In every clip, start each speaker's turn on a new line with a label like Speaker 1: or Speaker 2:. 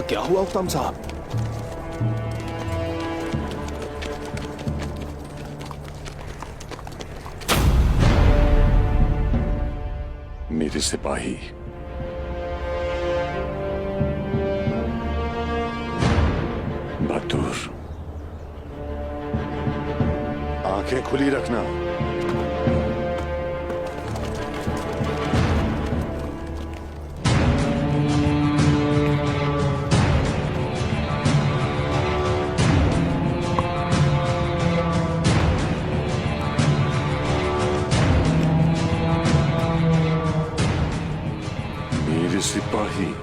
Speaker 1: क्या हुआ हुक्ताम साहब?
Speaker 2: मेरे सिपाही बहादुर, आंखें खुली रखना। मेरे सिपाही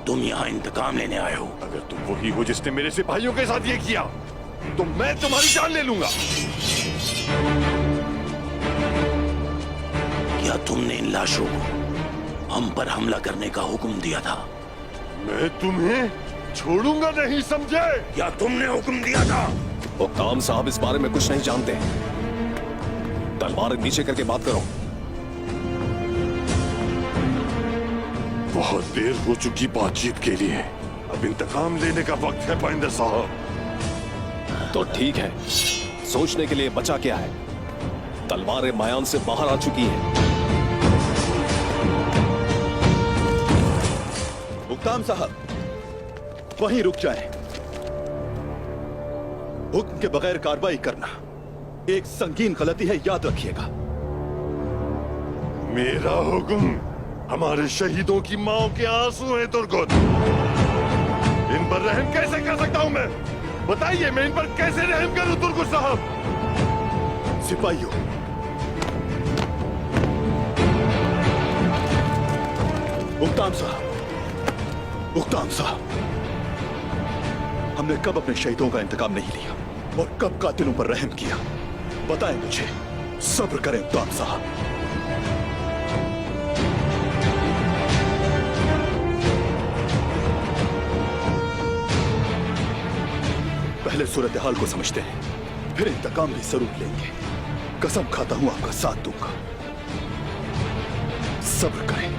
Speaker 3: तुम यहाँ इंतकाम लेने आए हो।
Speaker 2: अगर तुम वही हो जिसने मेरे सिपाहियों के साथ ये किया तो मैं तुम्हारी जान ले लूंगा।
Speaker 3: क्या तुमने इन लाशों को हम पर हमला करने का हुक्म दिया था?
Speaker 2: मैं तुम्हें छोड़ूंगा नहीं, समझे?
Speaker 3: क्या तुमने हुक्म दिया था?
Speaker 1: हुक्ताम साहब इस बारे में कुछ नहीं जानते। तलवार नीचे करके बात करो।
Speaker 2: बहुत देर हो चुकी बातचीत के लिए, अब इंतकाम लेने का वक्त है पाइंदर साहब।
Speaker 1: तो ठीक है, सोचने के लिए बचा क्या है? तलवारें मायान से बाहर आ चुकी हैं।
Speaker 4: हुक्ताम साहब, वहीं रुक जाएं। हुक्म के बगैर कार्रवाई करना एक संगीन गलती है, याद रखिएगा।
Speaker 2: मेरा हुक्म हमारे शहीदों की माओ के आंसू हैं तुर्गुत। इन पर रहम कैसे कर सकता हूं मैं? बताइए, मैं इन पर कैसे रहम करूं तुर्गुत साहब?
Speaker 4: सिपाहियों, हुक्ताम साहब, हमने कब अपने शहीदों का इंतकाम नहीं लिया और कब कातिलों पर रहम किया? बताएं मुझे। सब्र करें हुक्ताम साहब। पहले सूरत हाल को समझते हैं, फिर इंतकाम भी जरूर लेंगे। कसम खाता हूं आपका साथ दूंगा। सब्र करें।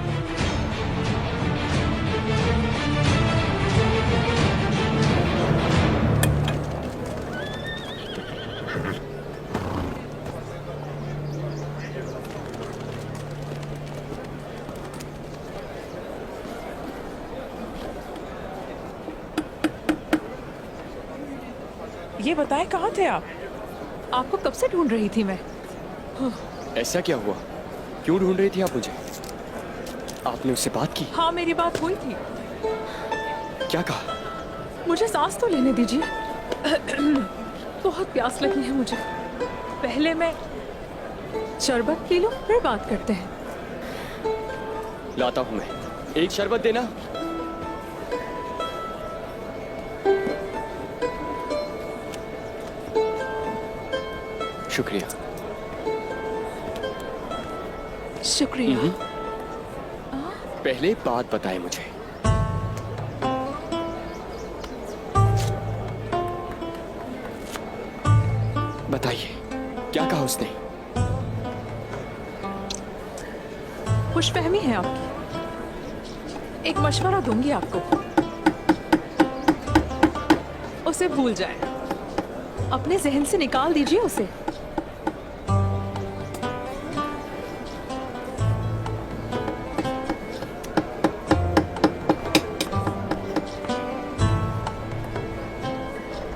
Speaker 5: ये बताएं, कहाँ थे आप? आपको कब से ढूंढ रही थी मैं।
Speaker 6: ऐसा क्या हुआ? क्यों ढूंढ रही थी आप मुझे? आपने उससे बात की?
Speaker 5: हाँ, मेरी बात हुई थी।
Speaker 6: क्या कहा?
Speaker 5: मुझे सांस तो लेने दीजिए। बहुत प्यास लगी है मुझे। पहले मैं शरबत पी लूं, फिर बात करते हैं।
Speaker 6: लाता हूं मैं। एक शरबत देना। शुक्रिया।
Speaker 5: शुक्रिया।
Speaker 6: पहले बात बताएं मुझे। बताइए, क्या कहा उसने?
Speaker 5: खुशफहमी है आपकी। एक मशवरा दूंगी आपको, उसे भूल जाए। अपने जहन से निकाल दीजिए उसे।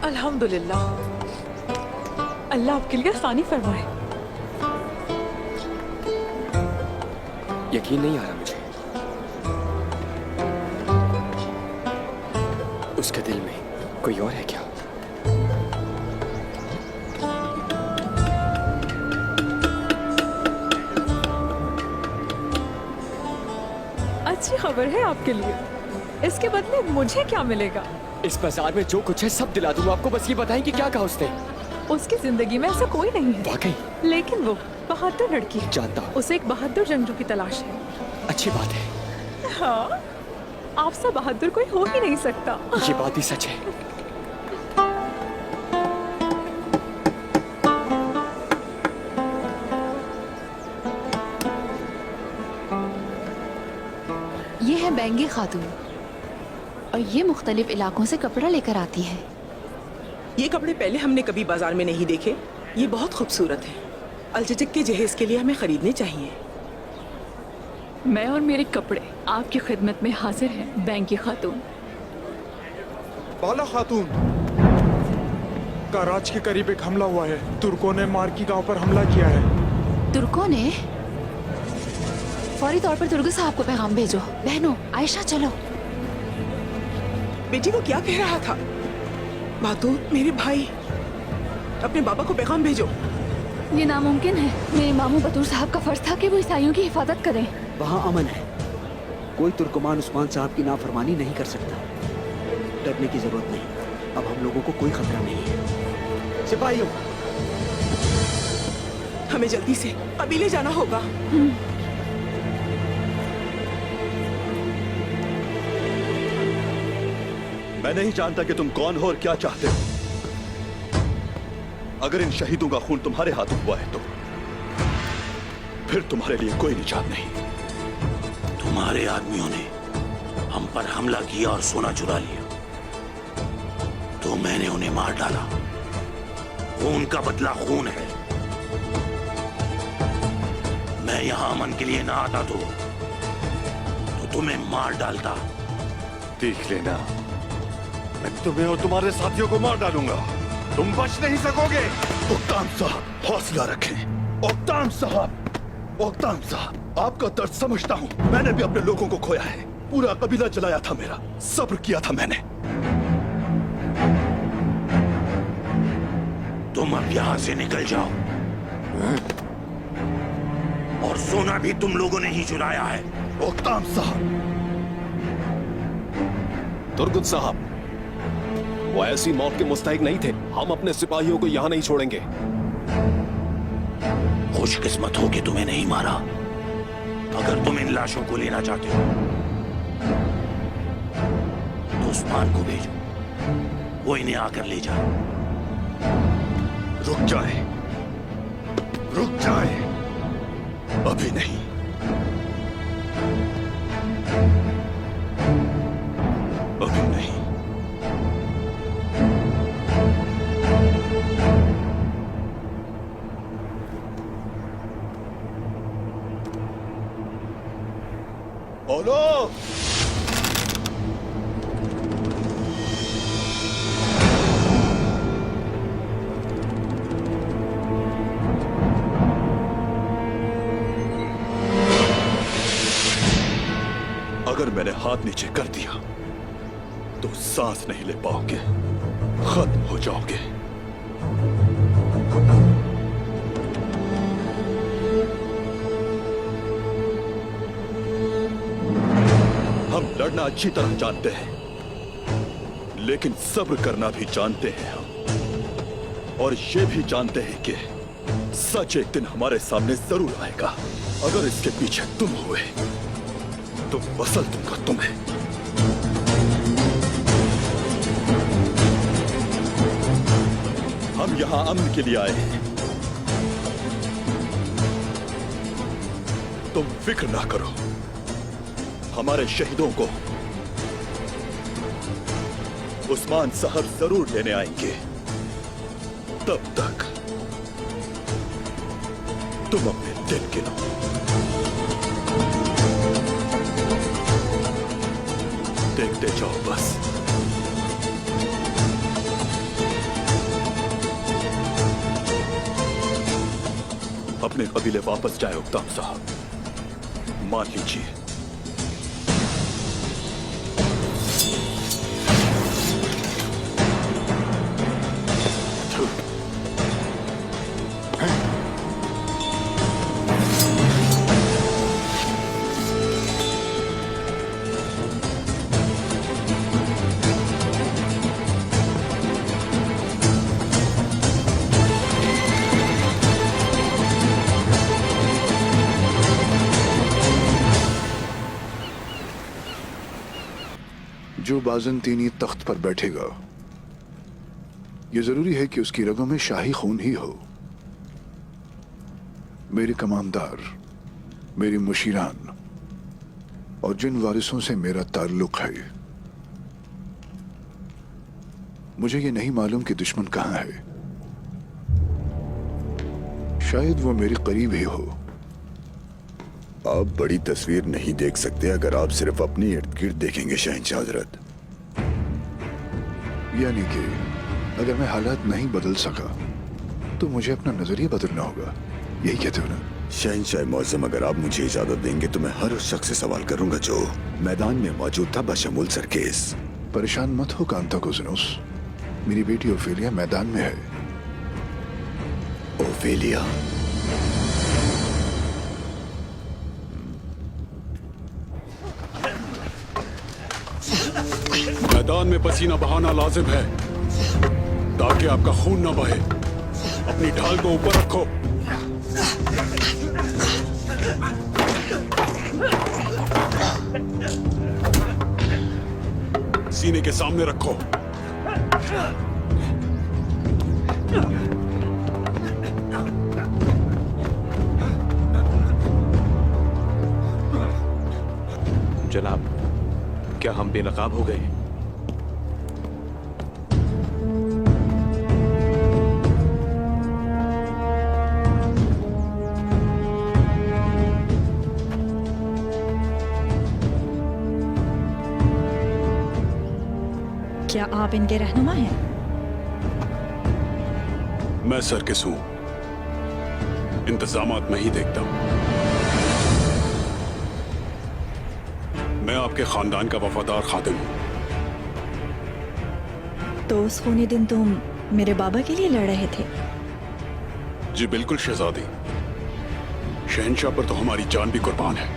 Speaker 5: अल्हम्दुलिल्लाह, अल्लाह आपके लिए आसानी फरमाए।
Speaker 6: यकीन नहीं आ रहा मुझे। उसके दिल में कोई और है क्या?
Speaker 5: खबर है आपके लिए। इसके बदले मुझे क्या मिलेगा?
Speaker 6: इस बाजार में जो कुछ है सब दिला दूंगा आपको, बस ये बताएं कि क्या कहा उसने।
Speaker 5: उसकी जिंदगी में ऐसा कोई नहीं है,
Speaker 6: वाकई?
Speaker 5: लेकिन वो बहादुर लड़की है।
Speaker 6: जानता हूँ।
Speaker 5: उसे एक बहादुर जंगजू की तलाश है।
Speaker 6: अच्छी बात है।
Speaker 5: हाँ, आपसे बहादुर कोई हो ही नहीं सकता।
Speaker 6: ये बात भी सच है।
Speaker 7: ये है बैंगी खातून और ये मुख्तलिफ इलाकों से कपड़ा लेकर आती है।
Speaker 8: ये कपड़े पहले हमने कभी बाजार में नहीं देखे। ये बहुत खूबसूरत है। अलचचक के जहेज के लिए हमें खरीदने चाहिए।
Speaker 5: मैं और मेरे कपड़े आपकी खिदमत में हाजिर हैं, बैंगी खातून।
Speaker 9: बाला खातून, कराच के करीब एक हमला हुआ है। तुर्कों ने मार्की गांव पर हमला किया है।
Speaker 7: तुर्कों ने? फौरी तौर पर तुर्क साहब को पैगाम भेजो। बहनों, आयशा चलो।
Speaker 8: बेटी वो क्या कह रहा था? बहादुर, मेरे भाई, अपने बाबा को पैगाम भेजो।
Speaker 7: ये नामुमकिन है। मेरे मामू बतूर साहब का फर्ज था कि वो ईसाइयों की हिफाजत करें।
Speaker 10: वहाँ अमन है। कोई तुर्कमान उस्मान साहब की नाफरमानी नहीं कर सकता। डरने की जरूरत नहीं। अब हम लोगों को कोई खतरा नहीं है। सिपाहियों,
Speaker 8: हमें जल्दी से कबीले जाना होगा।
Speaker 4: मैं नहीं जानता कि तुम कौन हो और क्या चाहते हो। अगर इन शहीदों का खून तुम्हारे हाथों हुआ है तो फिर तुम्हारे लिए कोई निजात नहीं।
Speaker 3: तुम्हारे आदमियों ने हम पर हमला किया और सोना चुरा लिया, तो मैंने उन्हें मार डाला। खून का बदला खून है। मैं यहां अमन के लिए ना आता तो तुम्हें मार डालता।
Speaker 2: देख लेना, मैं तुम्हें और तुम्हारे साथियों को मार डालूंगा। तुम बच नहीं सकोगे।
Speaker 4: ओक्ताम साहब, हौसला रखें। ओक्ताम साहब, ओक्ताम साहब, आपका दर्द समझता हूँ। मैंने भी अपने लोगों को खोया है। पूरा कबीला जलाया था मेरा। सब्र किया था मैंने।
Speaker 3: तुम अब यहां से निकल जाओ। और सोना भी तुम लोगों ने ही चुराया है।
Speaker 4: ओक्ताम साहब।
Speaker 1: तुर्गुत साहब, वो ऐसी मौत के मुस्तहिक नहीं थे। हम अपने सिपाहियों को यहाँ नहीं छोड़ेंगे।
Speaker 3: खुशकिस्मत हो कि तुम्हें नहीं मारा। अगर तुम इन लाशों को लेना चाहते हो तो उस्मान को भेजो, वो इन्हें आकर ले जाए।
Speaker 4: रुक जाए, रुक जाए। अभी नहीं। अभी नहीं। बोलो। अगर मैंने हाथ नीचे कर दिया तो सांस नहीं ले पाओगे, खत्म हो जाओगे। हम लड़ना अच्छी तरह जानते हैं, लेकिन सब्र करना भी जानते हैं हम। और ये भी जानते हैं कि सच एक दिन हमारे सामने जरूर आएगा। अगर इसके पीछे तुम हुए तो मसल दूंगा तुम्हें। हम यहां अमन के लिए आए हैं। तुम फिक्र ना करो, हमारे शहीदों को उस्मान साहब जरूर लेने आएंगे। तब तक तुम अपने दिल गिनो। देखते जाओ बस। अपने कबीले वापस जाए उक्ताम साहब। मान लीजिए
Speaker 11: जो बाज़ंतीनी तख्त पर बैठेगा, ये जरूरी है कि उसकी रगों में शाही खून ही हो। मेरे कमानदार, मेरे मुशीरान और जिन वारिसों से मेरा ताल्लुक है, मुझे ये नहीं मालूम कि दुश्मन कहां है। शायद वो मेरे करीब ही हो।
Speaker 12: आप बड़ी तस्वीर नहीं देख सकते अगर आप सिर्फ अपनी इर्द गिर्द देखेंगे शहंशाह हजरत।
Speaker 11: यानी कि अगर मैं हालात नहीं बदल सका तो मुझे अपना नजरिया बदलना होगा, यही कहते हो ना?
Speaker 12: शहंशाह मुअज़्ज़म, अगर आप मुझे इजाजत देंगे तो मैं हर उस शख्स से सवाल करूंगा जो मैदान में मौजूद था, बशमूल सरकेस।
Speaker 11: परेशान मत हो कांताकोज़िनोस, मेरी बेटी ओफेलिया मैदान में है।
Speaker 12: ओफेलिया?
Speaker 13: मैदान में पसीना बहाना लाजिम है ताकि आपका खून न बहे। अपनी ढाल को ऊपर रखो। सीने के सामने रखो।
Speaker 1: जनाब, क्या हम बेनकाब हो गए?
Speaker 14: क्या आप इनके रहनुमा हैं?
Speaker 13: मैं सरकिस हूं, इंतजामात मैं ही देखता हूं। मैं आपके खानदान का वफादार खादिम हूं।
Speaker 14: तो उस खूनी दिन तुम मेरे बाबा के लिए लड़ रहे थे?
Speaker 13: जी बिल्कुल शहजादी। शहंशाह पर तो हमारी जान भी कुर्बान है,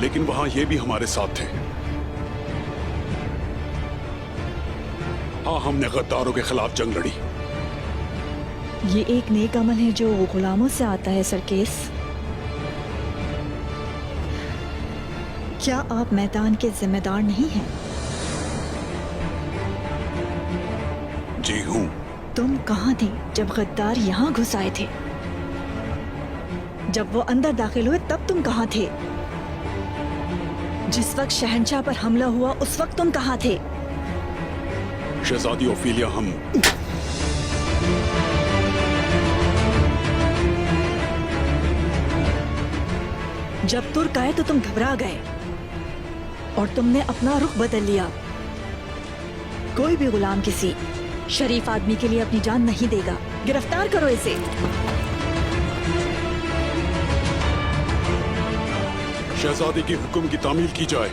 Speaker 13: लेकिन वहां ये भी हमारे साथ थे। हाँ, हमने गद्दारों के खिलाफ जंग लड़ी।
Speaker 14: ये एक नेक अमल है जो गुलामों से आता है सरकेस। क्या आप मैदान के जिम्मेदार नहीं हैं?
Speaker 13: जी हूं।
Speaker 14: तुम कहाँ थे जब गद्दार यहाँ घुस आए थे? जब वो अंदर दाखिल हुए तब तुम कहाँ थे? जिस वक्त शहंशाह पर हमला हुआ उस वक्त तुम कहाँ थे?
Speaker 13: शहजादी ओफेलिया, हम
Speaker 14: जब तुर्क आए तो तुम घबरा गए और तुमने अपना रुख बदल लिया। कोई भी गुलाम किसी शरीफ आदमी के लिए अपनी जान नहीं देगा। गिरफ्तार करो इसे।
Speaker 13: शहजादी के हुक्म की तामील की जाए।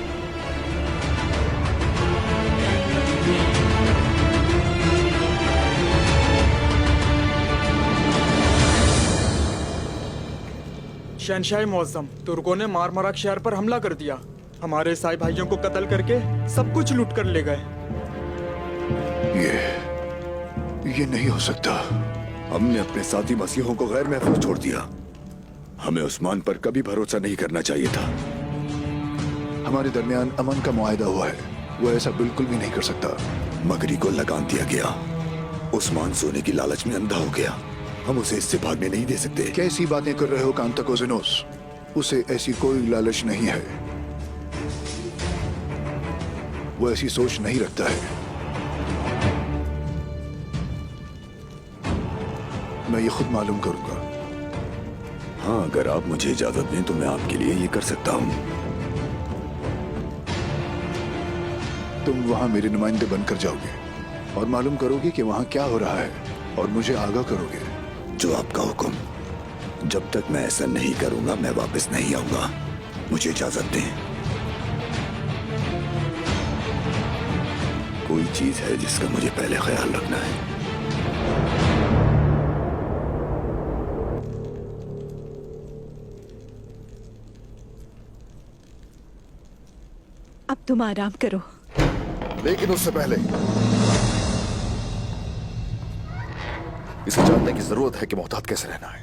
Speaker 9: शहंशाह मुअज़्ज़म, तुर्कों ने मारमराक शहर पर हमला कर दिया। हमारे ईसाई भाइयों को कत्ल करके सब कुछ लूट कर ले गए।
Speaker 11: ये नहीं हो सकता।
Speaker 12: हमने अपने साथी मसीहों को गैर महफूज छोड़ दिया। हमें उस्मान पर कभी भरोसा नहीं करना चाहिए था।
Speaker 11: हमारे दरमियान अमन का मुआहदा हुआ है, वो ऐसा बिल्कुल भी नहीं कर सकता।
Speaker 12: मगरी को लगान दिया गया। उस्मान सोने की लालच में अंधा हो गया। हम उसे इससे भागने नहीं दे सकते।
Speaker 11: कैसी बातें कर रहे हो कांताकोज़िनोस? उसे ऐसी कोई लालच नहीं है। वो ऐसी सोच नहीं रखता है। मैं ये खुद मालूम करूंगा।
Speaker 12: हाँ, अगर आप मुझे इजाजत दें तो मैं आपके लिए ये कर सकता हूँ।
Speaker 11: तुम वहां मेरे नुमाइंदे बनकर जाओगे और मालूम करोगे कि वहां क्या हो रहा है और मुझे आगाह करोगे।
Speaker 12: जो आपका हुक्म। जब तक मैं ऐसा नहीं करूंगा मैं वापस नहीं आऊंगा। मुझे इजाजत दें। कोई चीज है जिसका मुझे पहले ख्याल रखना है।
Speaker 14: अब तुम आराम करो।
Speaker 2: लेकिन उससे पहले इसे जानने की जरूरत है कि मोहतात कैसे रहना है।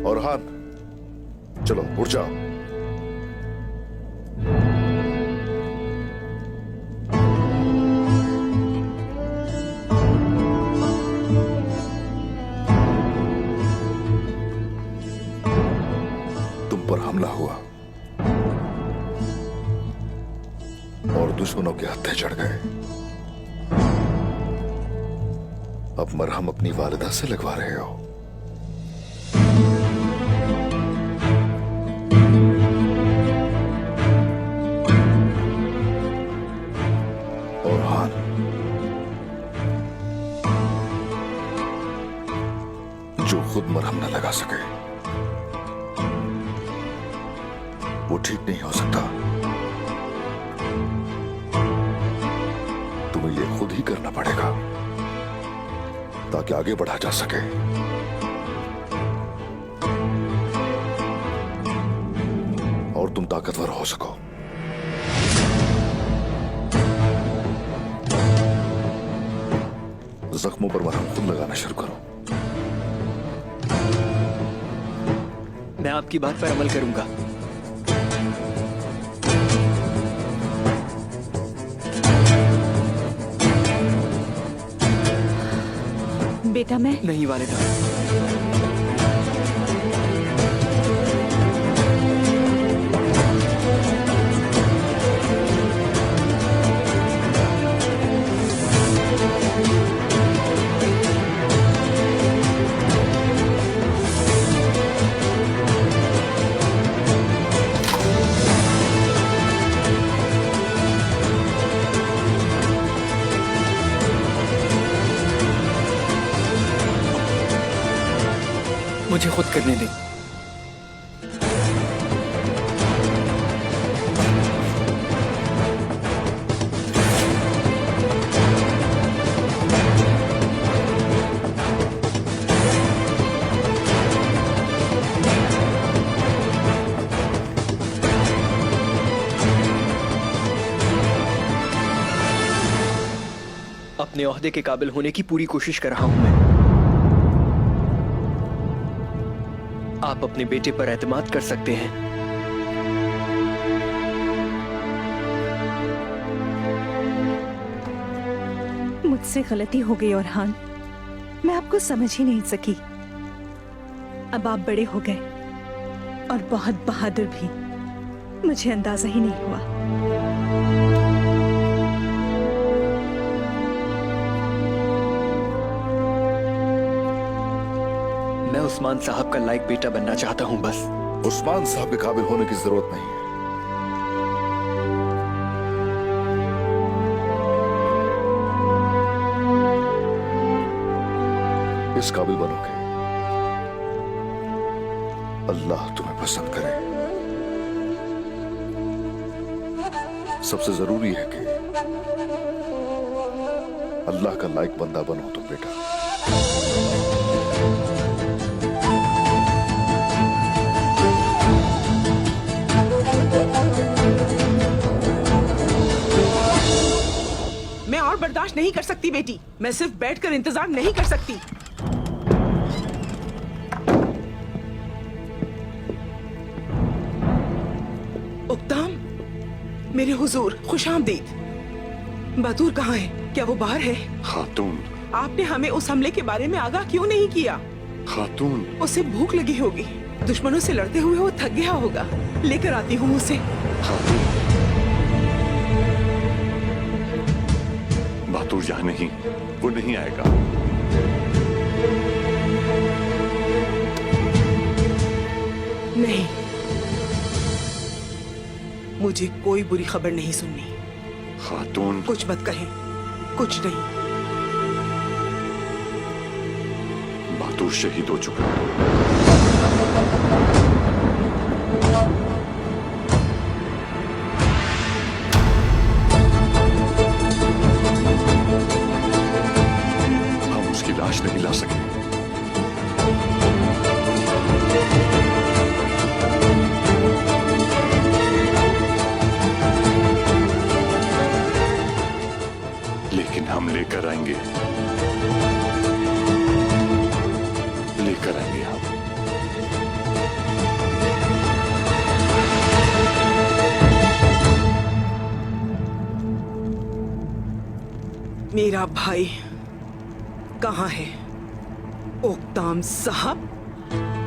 Speaker 2: और हान,
Speaker 11: चलो उठ जाओ। तुम पर हमला हुआ और दुश्मनों के हत्थे चढ़ गए। अब मरहम अपनी वालिदा से लगवा रहे हो। और हान, जो खुद मरहम न लगा सके वो ठीक नहीं हो सकता। तुम्हें ये खुद ही करना पड़ेगा ताकि आगे बढ़ा जा सके। और तुम ताकतवर हो सको। जख्मों पर मरहम खुद लगाना शुरू करो।
Speaker 6: मैं आपकी बात पर अमल करूंगा।
Speaker 14: बेटा मैं
Speaker 6: नहीं वालिदा। मुझे खुद करने दें। अपने ओहदे के काबिल होने की पूरी कोशिश कर रहा हूं मैं। आप अपने बेटे पर एतमाद कर सकते हैं।
Speaker 14: मुझसे गलती हो गई औरहान, मैं आपको समझ ही नहीं सकी। अब आप बड़े हो गए और बहुत बहादुर भी, मुझे अंदाजा ही नहीं हुआ।
Speaker 6: मैं उस्मान साहब का लायक बेटा बनना चाहता हूं बस।
Speaker 11: उस्मान साहब के काबिल होने की जरूरत नहीं है। इस काबिल बनोगे, अल्लाह तुम्हें पसंद करे। सबसे जरूरी है कि अल्लाह का लायक बंदा बनो तुम बेटा।
Speaker 8: मैं और बर्दाश्त नहीं कर सकती बेटी। मैं सिर्फ बैठकर इंतजार नहीं कर सकती। उक्ताम, मेरे हुजूर खुशामदीद। बतूर कहाँ है? क्या वो बाहर है?
Speaker 2: खातून,
Speaker 8: आपने हमें उस हमले के बारे में आगाह क्यों नहीं किया?
Speaker 2: खातून,
Speaker 8: उसे भूख लगी होगी, दुश्मनों से लड़ते हुए वो थक गया होगा। लेकर आती हूँ उसे।
Speaker 2: बहादुर यहाँ नहीं, वो नहीं आएगा।
Speaker 8: नहीं, मुझे कोई बुरी खबर नहीं सुननी।
Speaker 2: खातून,
Speaker 8: कुछ मत कहें, कुछ नहीं।
Speaker 2: बहादुर शहीद हो चुका है। हम उसकी लाश नहीं ला सके। लेकिन हम लेकर आएंगे, लेकर आएंगे हम।
Speaker 8: मेरा भाई कहाँ है? ओक्ताम साहब,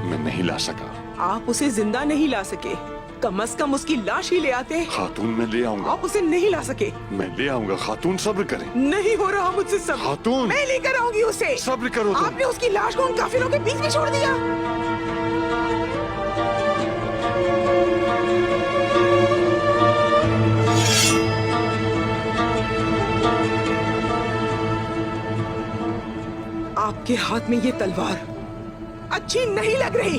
Speaker 2: मैं नहीं ला सका।
Speaker 8: आप उसे जिंदा नहीं ला सके, कम से कम उसकी लाश ही ले आते।
Speaker 2: खातून मैं ले आऊंगा।
Speaker 8: आप उसे नहीं ला सके।
Speaker 2: मैं ले आऊंगा खातून, सब्र करें।
Speaker 8: नहीं हो रहा मुझसे सब्र।
Speaker 2: खातून,
Speaker 8: मैं लेकर आऊंगी उसे।
Speaker 2: सब्र करो तुम।
Speaker 8: आपने उसकी लाश को उन काफिरों के बीच में छोड़ दिया। आपके हाथ में ये तलवार अच्छी नहीं लग रही।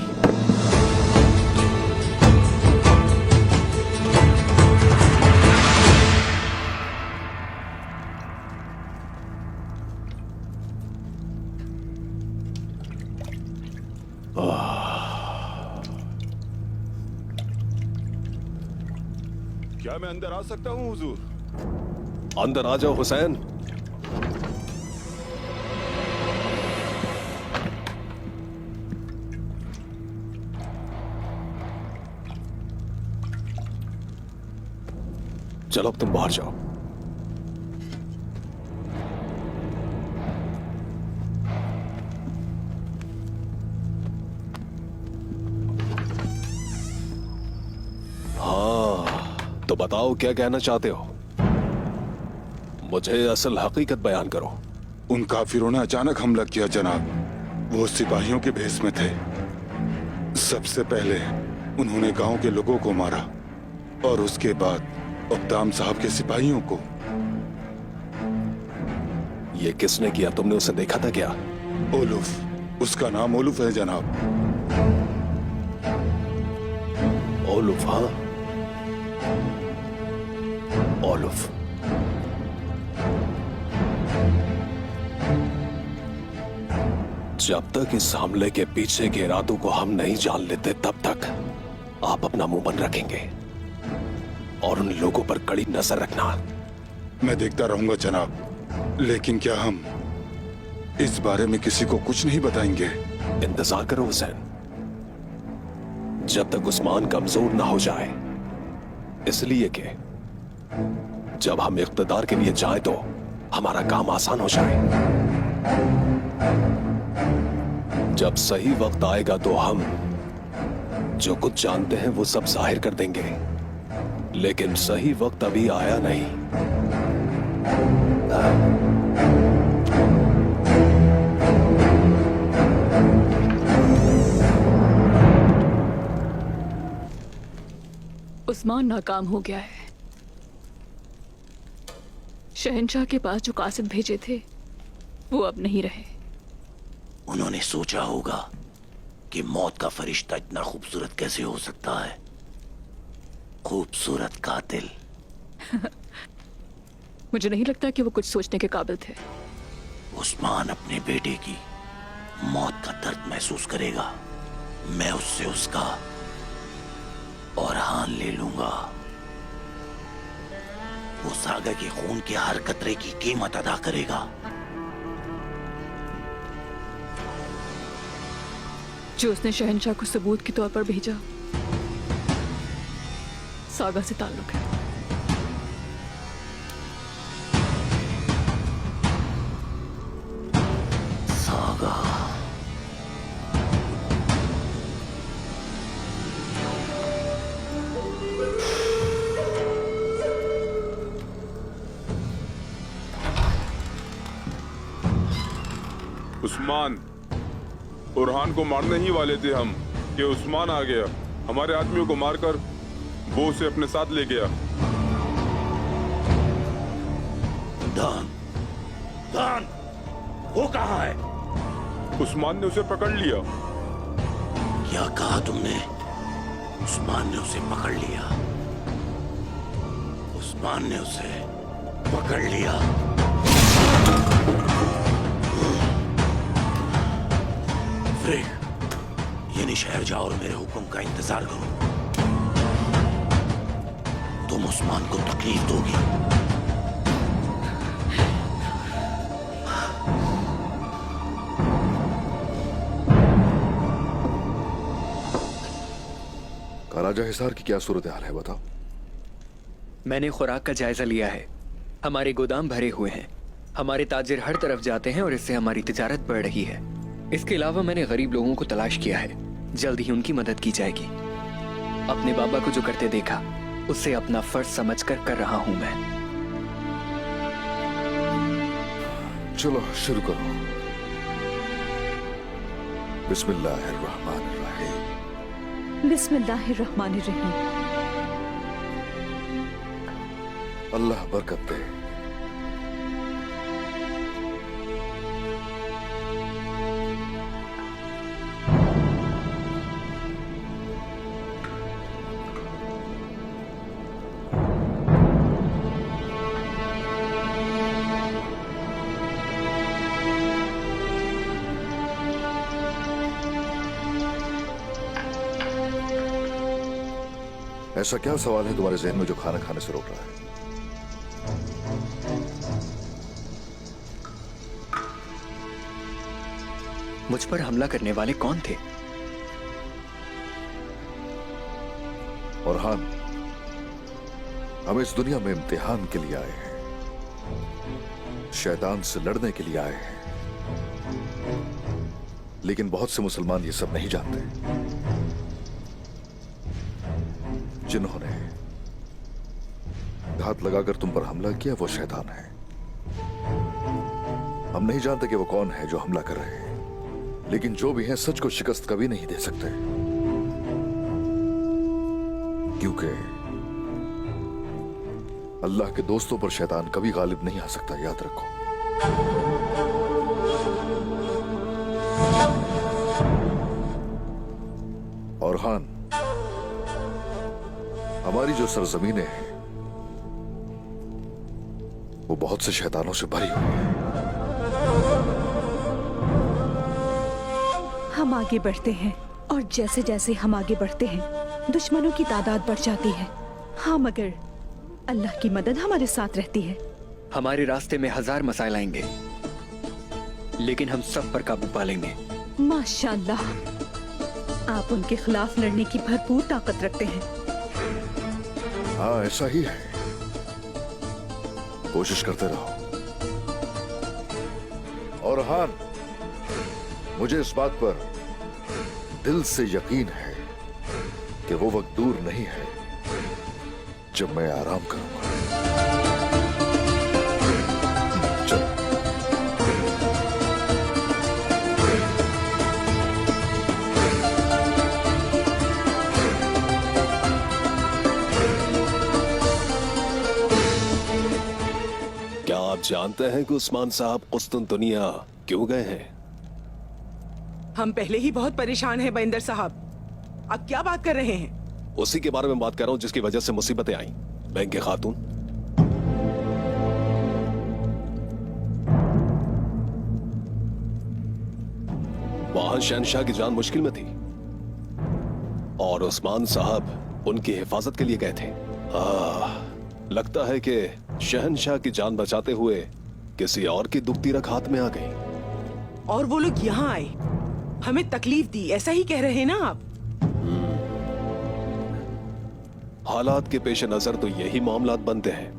Speaker 2: क्या मैं अंदर आ सकता हूँ हुजूर?
Speaker 1: अंदर आ जाओ हुसैन। चलो अब तुम बाहर जाओ। हाँ, तो बताओ क्या कहना चाहते हो? मुझे असल हकीकत बयान करो।
Speaker 12: उन काफिरों ने अचानक हमला किया जनाब। वो सिपाहियों के भेष में थे। सबसे पहले उन्होंने गांव के लोगों को मारा और उसके बाद ओक्ताम साहब के सिपाहियों को।
Speaker 1: ये किसने किया? तुमने उसे देखा था क्या?
Speaker 12: ओलुफ, उसका नाम ओलुफ है जनाब।
Speaker 1: ओलुफ? हाँ, ओलुफ। जब तक इस हमले के पीछे के इरादों को हम नहीं जान लेते तब तक आप अपना मुंह बंद रखेंगे और उन लोगों पर कड़ी नजर रखना।
Speaker 12: मैं देखता रहूंगा जनाब, लेकिन क्या हम इस बारे में किसी को कुछ नहीं बताएंगे?
Speaker 1: इंतजार करो हुसैन, जब तक उस्मान कमजोर ना हो जाए। इसलिए कि जब हम इख्तिदार के लिए जाए तो हमारा काम आसान हो जाए। जब सही वक्त आएगा तो हम जो कुछ जानते हैं वो सब जाहिर कर देंगे, लेकिन सही वक्त अभी आया नहीं।
Speaker 5: उस्मान नाकाम हो गया है। शहंशाह के पास जो कासिद भेजे थे वो अब नहीं रहे।
Speaker 3: उन्होंने सोचा होगा कि मौत का फरिश्ता इतना खूबसूरत कैसे हो सकता है। खूबसूरत कातिल।
Speaker 5: मुझे नहीं लगता कि वो कुछ सोचने के काबिल थे।
Speaker 3: उस्मान अपने बेटे की मौत का दर्द महसूस करेगा। मैं उससे उसका औरहान ले लूंगा। वो सागा के खून के हर कतरे की कीमत अदा करेगा।
Speaker 5: जो उसने शहंशाह को सबूत के तौर पर भेजा सागा से ताल्लुक है।
Speaker 3: सागा?
Speaker 15: उस्मान, बुरहान को मारने ही वाले थे हम कि उस्मान आ गया। हमारे आदमियों को मारकर वो उसे अपने साथ ले गया।
Speaker 3: दान, दान, वो कहाँ है?
Speaker 15: उस्मान ने उसे पकड़ लिया।
Speaker 3: क्या कहा तुमने? उस्मान ने उसे पकड़ लिया। उस्मान ने उसे पकड़ लिया। यानी शहर जाओ और मेरे हुक्म का इंतजार करो। तुम उस्मान को तकलीफ दोगी।
Speaker 11: काराजा हिसार की क्या सूरत हाल है बताओ।
Speaker 6: मैंने खुराक का जायजा लिया है। हमारे गोदाम भरे हुए हैं। हमारे ताजिर हर तरफ जाते हैं और इससे हमारी तिजारत बढ़ रही है। इसके अलावा मैंने गरीब लोगों को तलाश किया है, जल्द ही उनकी मदद की जाएगी। अपने बाबा को जो करते देखा उसे अपना फर्ज समझकर कर रहा हूं मैं।
Speaker 11: चलो शुरू करो। बिस्मिल्लाहिर्रहमानिर्रहीम।
Speaker 14: बिस्मिल्लाहिर्रहमानिर्रहीम।
Speaker 11: अल्लाह बरकत दे। ऐसा क्या सवाल है तुम्हारे जहन में जो खाना खाने से रोक रहा है?
Speaker 6: मुझ पर हमला करने वाले कौन थे?
Speaker 11: औरहान, हम इस दुनिया में इम्तिहान के लिए आए हैं, शैतान से लड़ने के लिए आए हैं। लेकिन बहुत से मुसलमान ये सब नहीं जानते। जिन्होंने घात लगाकर तुम पर हमला किया वो शैतान है। हम नहीं जानते कि वो कौन है जो हमला कर रहे हैं, लेकिन जो भी हैं सच को शिकस्त कभी नहीं दे सकते, क्योंकि अल्लाह के दोस्तों पर शैतान कभी गालिब नहीं आ सकता, याद रखो। और हान, हमारी जो सरजमीनें हैं वो बहुत से शैतानों से भरी हुई है।
Speaker 14: हम आगे बढ़ते हैं और जैसे जैसे हम आगे बढ़ते हैं दुश्मनों की तादाद बढ़ जाती है। हाँ, मगर अल्लाह की मदद हमारे साथ रहती है।
Speaker 6: हमारे रास्ते में 1000 मसाइल आएंगे, लेकिन हम सब पर काबू पा लेंगे।
Speaker 14: माशाअल्लाह, आप उनके खिलाफ लड़ने की भरपूर ताकत रखते हैं।
Speaker 11: हाँ, ऐसा ही है। कोशिश करते रहो। और हान, मुझे इस बात पर दिल से यकीन है कि वो वक्त दूर नहीं है जब मैं आराम करूंगा। चलो।
Speaker 1: क्या आप जानते हैं कि उस्मान साहब कुस्तुनतुनिया क्यों गए हैं?
Speaker 8: हम पहले ही बहुत परेशान हैं बंदर साहब। अब क्या बात कर रहे हैं?
Speaker 1: उसी के बारे में बात कर रहा हूं जिसकी वजह से मुसीबतें आई। बैंक खातून, वहां शहनशाह की जान मुश्किल में थी और उस्मान साहब उनकी हिफाजत के लिए गए थे। लगता है कि शहनशाह की जान बचाते हुए किसी और की दुखती रख हाथ में आ गई।
Speaker 8: और वो लोग यहाँ आए, हमें तकलीफ दी, ऐसा ही कह रहे हैं ना आप?
Speaker 1: हालात के पेश नजर तो यही मामलात बनते हैं,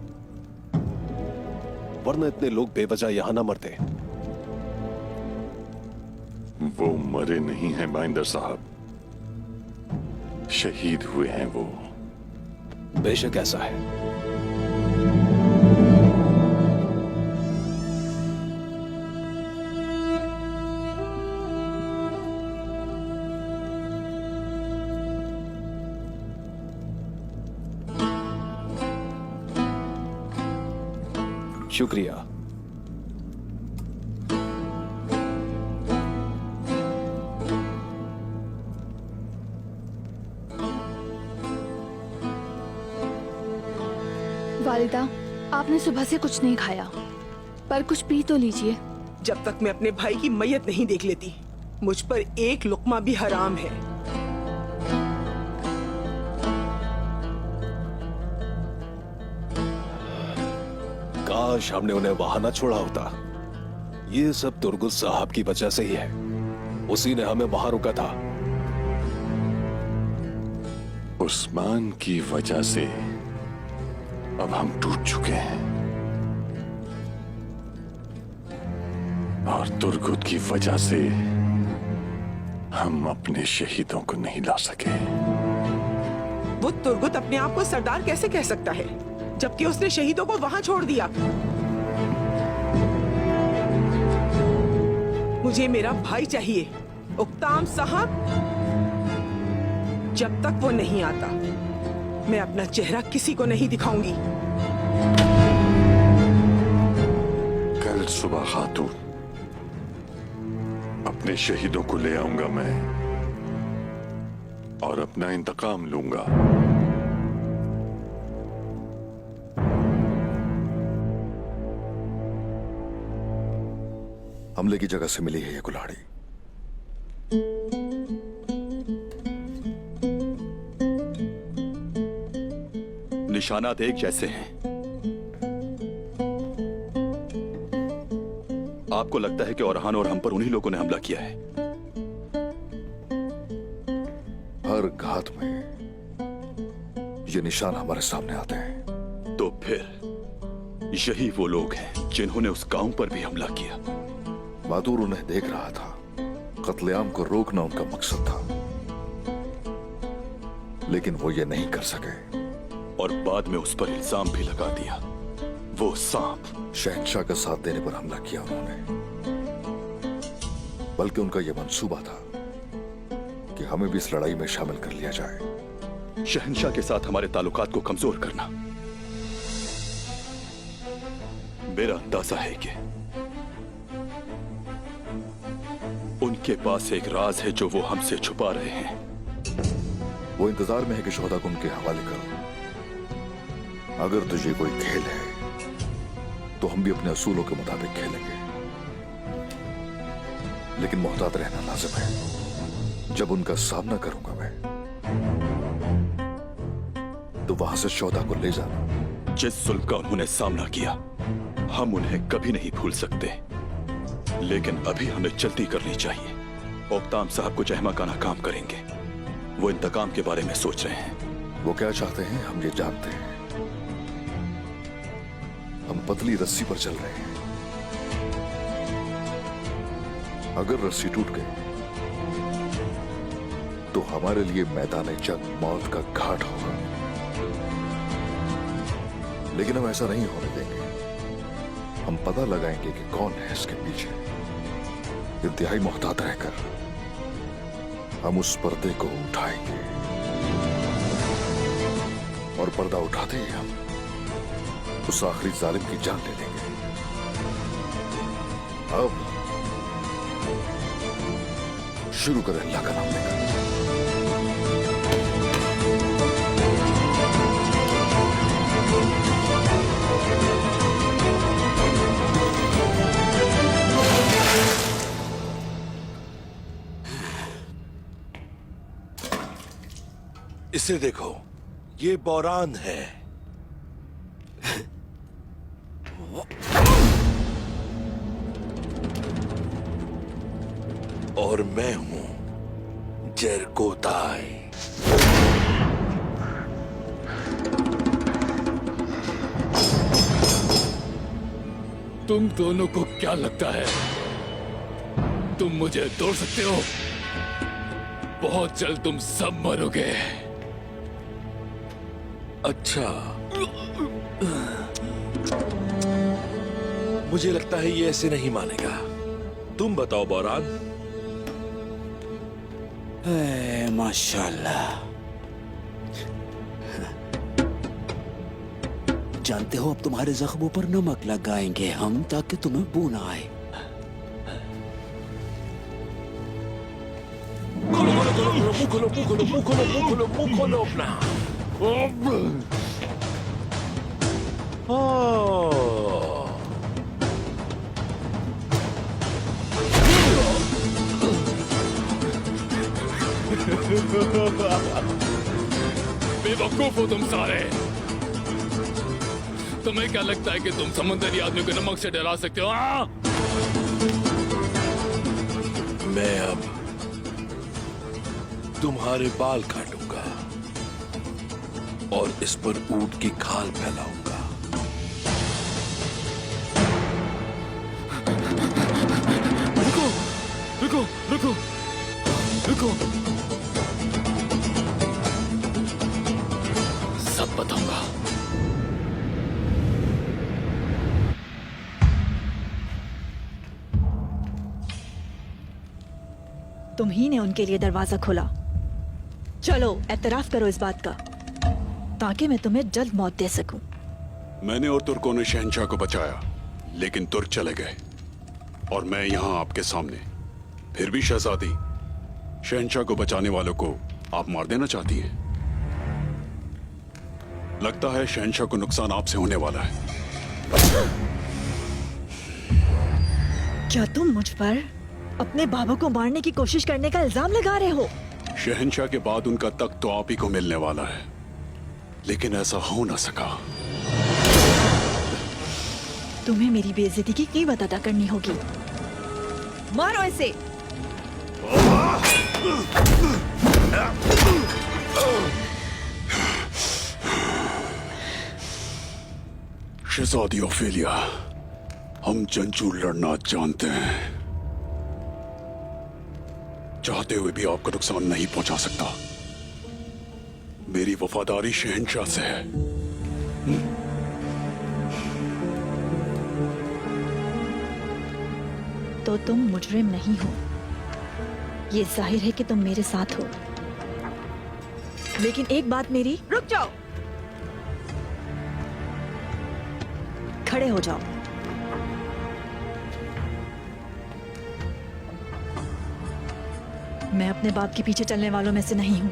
Speaker 1: वरना इतने लोग बेवजह यहां ना मरते।
Speaker 2: वो मरे नहीं हैं बाइंदर साहब, शहीद हुए हैं वो।
Speaker 1: बेशक ऐसा है। शुक्रिया।
Speaker 7: वालिदा, आपने सुबह से कुछ नहीं खाया, पर कुछ पी तो लीजिए।
Speaker 8: जब तक मैं अपने भाई की मैयत नहीं देख लेती, मुझ पर एक लुक्मा भी हराम है।
Speaker 1: काश हमने उन्हें वहां ना छोड़ा होता। ये सब तुर्गुस साहब की वजह से ही है, उसी ने हमें वहां रुका था।
Speaker 2: उस्मान की वजह से अब हम टूट चुके हैं। और तुर्गुत की वजह से हम अपने शहीदों को नहीं ला सके।
Speaker 8: वो तुर्गुत अपने आप को सरदार कैसे कह सकता है जबकि उसने शहीदों को वहां छोड़ दिया? मुझे मेरा भाई चाहिए, उक्ताम साहब। जब तक वो नहीं आता मैं अपना चेहरा किसी को नहीं दिखाऊंगी।
Speaker 2: कल सुबह खातून अपने शहीदों को ले आऊंगा मैं और अपना इंतकाम लूंगा।
Speaker 11: हमले की जगह से मिली है ये कुल्हाड़ी।
Speaker 4: निशानात एक जैसे हैं। आपको लगता है कि औरहान और हम पर उन्हीं लोगों ने हमला किया है?
Speaker 11: हर घात में ये निशान हमारे सामने आते हैं।
Speaker 4: तो फिर यही वो लोग हैं जिन्होंने उस गांव पर भी हमला किया।
Speaker 11: मातूर उन्हें देख रहा था। कत्लेआम को रोकना उनका मकसद था, लेकिन वो ये नहीं कर सके
Speaker 4: और बाद में उस पर इल्जाम भी लगा दिया। वो सांप
Speaker 11: शहंशाह का साथ देने पर हमला किया उन्होंने, बल्कि उनका यह मंसूबा था कि हमें भी इस लड़ाई में शामिल कर लिया जाए।
Speaker 4: शहंशाह के साथ हमारे ताल्लुकात को कमजोर करना। मेरा अंदाजा है कि उनके पास एक राज है जो वो हमसे छुपा रहे हैं।
Speaker 11: वो इंतजार में है कि शोहदा को उनके हवाले करो। अगर तुझे कोई खेल है तो हम भी अपने असूलों के मुताबिक खेलेंगे, लेकिन मोहतात रहना लाजिम है। जब उनका सामना करूंगा मैं तो वहां से शोहदा को ले जाना।
Speaker 4: जिस जुल्म का उन्होंने सामना किया हम उन्हें कभी नहीं भूल सकते, लेकिन अभी हमें जल्दी करनी चाहिए। ओक्ताम साहब कुछ अहमकाना काम करेंगे। वो इंतकाम के बारे में सोच रहे हैं।
Speaker 11: वो क्या चाहते हैं हम ये जानते हैं। हम पतली रस्सी पर चल रहे हैं। अगर रस्सी टूट गई तो हमारे लिए मैदान जंग मौत का घाट होगा, लेकिन हम ऐसा नहीं होने देंगे। हम पता लगाएंगे कि कौन है इसके पीछे। इंतहाई मोहतात रहकर हम उस पर्दे को उठाएंगे और पर्दा उठाते ही हम उस आखिरी जालिम की जान ले लेंगे। अब शुरू करें अल्लाह का नाम लेकर।
Speaker 16: इसे देखो, ये बौरान है। और मैं हूं जरकोताई।
Speaker 17: तुम दोनों को क्या लगता है तुम मुझे तोड़ सकते हो? बहुत जल्द तुम सब मरोगे।
Speaker 16: अच्छा, मुझे लगता है ये ऐसे नहीं मानेगा। तुम बताओ बौरान।
Speaker 10: माशाल्लाह। जानते हो, अब तुम्हारे जख्मों पर नमक लगाएंगे हम ताकि तुम्हें बू ना आए।
Speaker 16: मुंह खोलो अपना।
Speaker 17: बेवकूफ हो तुम सारे। तुम्हें क्या लगता है कि तुम समुद्री आदमी को नमक से डरा सकते हो?
Speaker 16: मैं अब तुम्हारे बाल काटूंगा और इस पर ऊंट की खाल फैलाऊंगा।
Speaker 17: को सब बताऊंगा।
Speaker 14: तुम ही ने उनके लिए दरवाजा खोला। चलो एतराफ करो इस बात का, ताकि मैं तुम्हें जल्द मौत दे सकूं।
Speaker 13: मैंने और तुर्कों ने शहंशाह को बचाया, लेकिन तुर्क चले गए और मैं यहां आपके सामने। फिर भी शहजादी, शहंशाह को बचाने वालों को आप मार देना चाहती हैं। लगता है शहंशाह को नुकसान आपसे होने वाला है।
Speaker 14: क्या तुम मुझ पर अपने बाबा को मारने की कोशिश करने का इल्जाम लगा रहे हो?
Speaker 13: शहंशाह के बाद उनका तख्त तो आप ही को मिलने वाला है, लेकिन ऐसा हो ना सका।
Speaker 14: तुम्हें मेरी बेइज्जती की कीमत अदा करनी होगी। मारो इसे।
Speaker 13: शहजादी ओफेलिया, हम जंजू लड़ना जानते हैं। चाहते हुए भी आपको नुकसान नहीं पहुंचा सकता। मेरी वफादारी शहंशाह से है।
Speaker 14: तो तुम मुजरिम नहीं हो, ये जाहिर है कि तुम मेरे साथ हो। लेकिन एक बात मेरी, रुक जाओ, खड़े हो जाओ। मैं अपने बाप के पीछे चलने वालों में से नहीं हूं।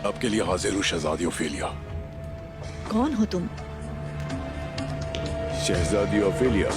Speaker 13: आपके लिए हाजिर हूं शहजादी ओफेलिया।
Speaker 14: कौन हो तुम?
Speaker 18: शहजादी ओफेलिया,